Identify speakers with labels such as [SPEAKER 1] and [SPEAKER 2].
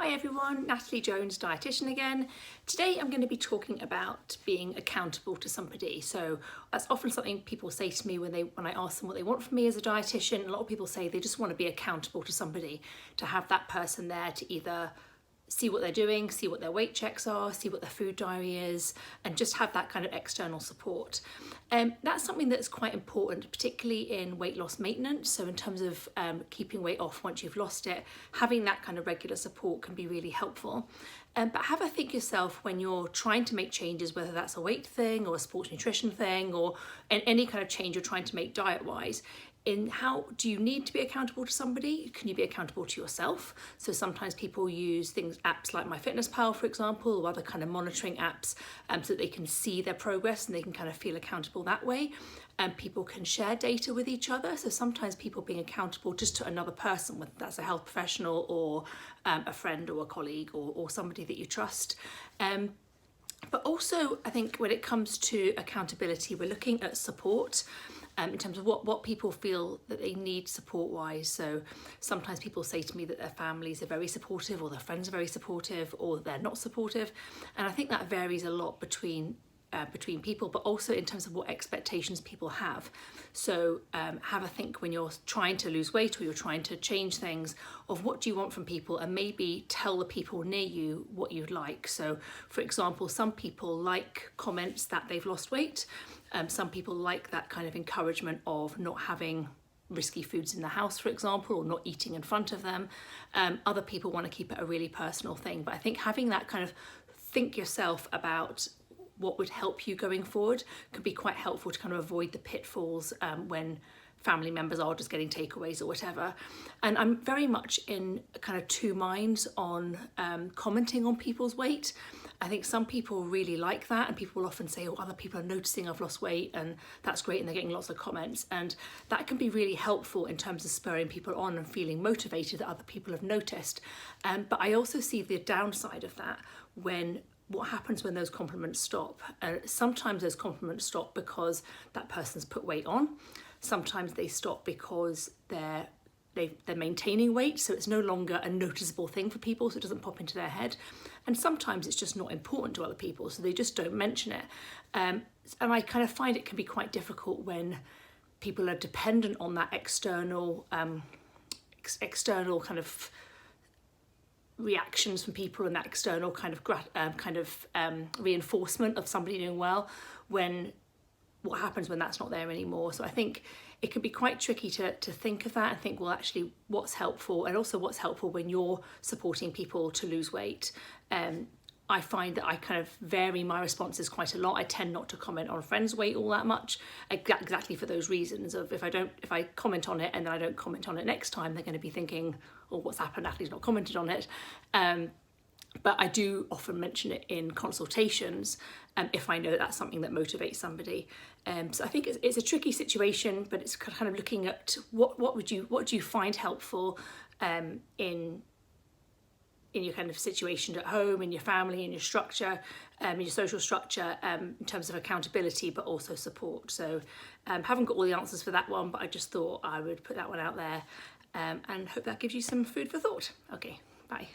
[SPEAKER 1] Hi everyone, Natalie Jones, dietitian again. Today I'm going to be talking about being accountable to somebody. So that's often something people say to me when I ask them what they want from me as a dietitian. A lot of people say they just want to be accountable to somebody, to have that person there to either see what they're doing, see what their weight checks are, see what their food diary is, and just have that kind of external support. That's something that's quite important, particularly in weight loss maintenance. So in terms of keeping weight off once you've lost it, having that kind of regular support can be really helpful. But have a think yourself when you're trying to make changes, whether that's a weight thing or a sports nutrition thing or any kind of change you're trying to make diet-wise. In how do you need to be accountable to somebody? Can you be accountable to yourself? So sometimes people use apps like MyFitnessPal, for example, or other kind of monitoring apps so that they can see their progress and they can kind of feel accountable that way. And people can share data with each other. So sometimes people being accountable just to another person, whether that's a health professional or a friend or a colleague or somebody that you trust. But also, I think when it comes to accountability, we're looking at support. In terms of what people feel that they need support-wise. So sometimes people say to me that their families are very supportive or their friends are very supportive or they're not supportive. And I think that varies a lot between people, but also in terms of what expectations people have. So have a think when you're trying to lose weight or you're trying to change things of what do you want from people, and maybe tell the people near you what you'd like. So for example, some people like comments that they've lost weight. Some people like that kind of encouragement of not having risky foods in the house, for example, or not eating in front of them. Other people want to keep it a really personal thing. But I think having that kind of think yourself about what would help you going forward could be quite helpful to kind of avoid the pitfalls when family members are just getting takeaways or whatever. And I'm very much in kind of two minds on commenting on people's weight. I think some people really like that, and people will often say, oh, other people are noticing I've lost weight, and that's great, and they're getting lots of comments. And that can be really helpful in terms of spurring people on and feeling motivated that other people have noticed. But I also see the downside of that what happens when those compliments stop. Sometimes those compliments stop because that person's put weight on. Sometimes they stop because they're maintaining weight, so it's no longer a noticeable thing for people, so it doesn't pop into their head. And sometimes it's just not important to other people, so they just don't mention it. And I kind of find it can be quite difficult when people are dependent on that external kind of reactions from people and that external kind of reinforcement of somebody doing well, when what happens when that's not there anymore. So I think it can be quite tricky to think of that and think, well, actually what's helpful, and also what's helpful when you're supporting people to lose weight. I find that I kind of vary my responses quite a lot. I tend not to comment on friends' weight all that much, exactly for those reasons of if I comment on it and then I don't comment on it next time, they're going to be thinking, oh, what's happened? Natalie's not commented on it. But I do often mention it in consultations if I know that that's something that motivates somebody. So I think it's a tricky situation, but it's kind of looking at what do you find helpful in your kind of situation at home, in your family, in your structure, in your social structure, in terms of accountability, but also support. So haven't got all the answers for that one, but I just thought I would put that one out there and hope that gives you some food for thought. Okay, bye.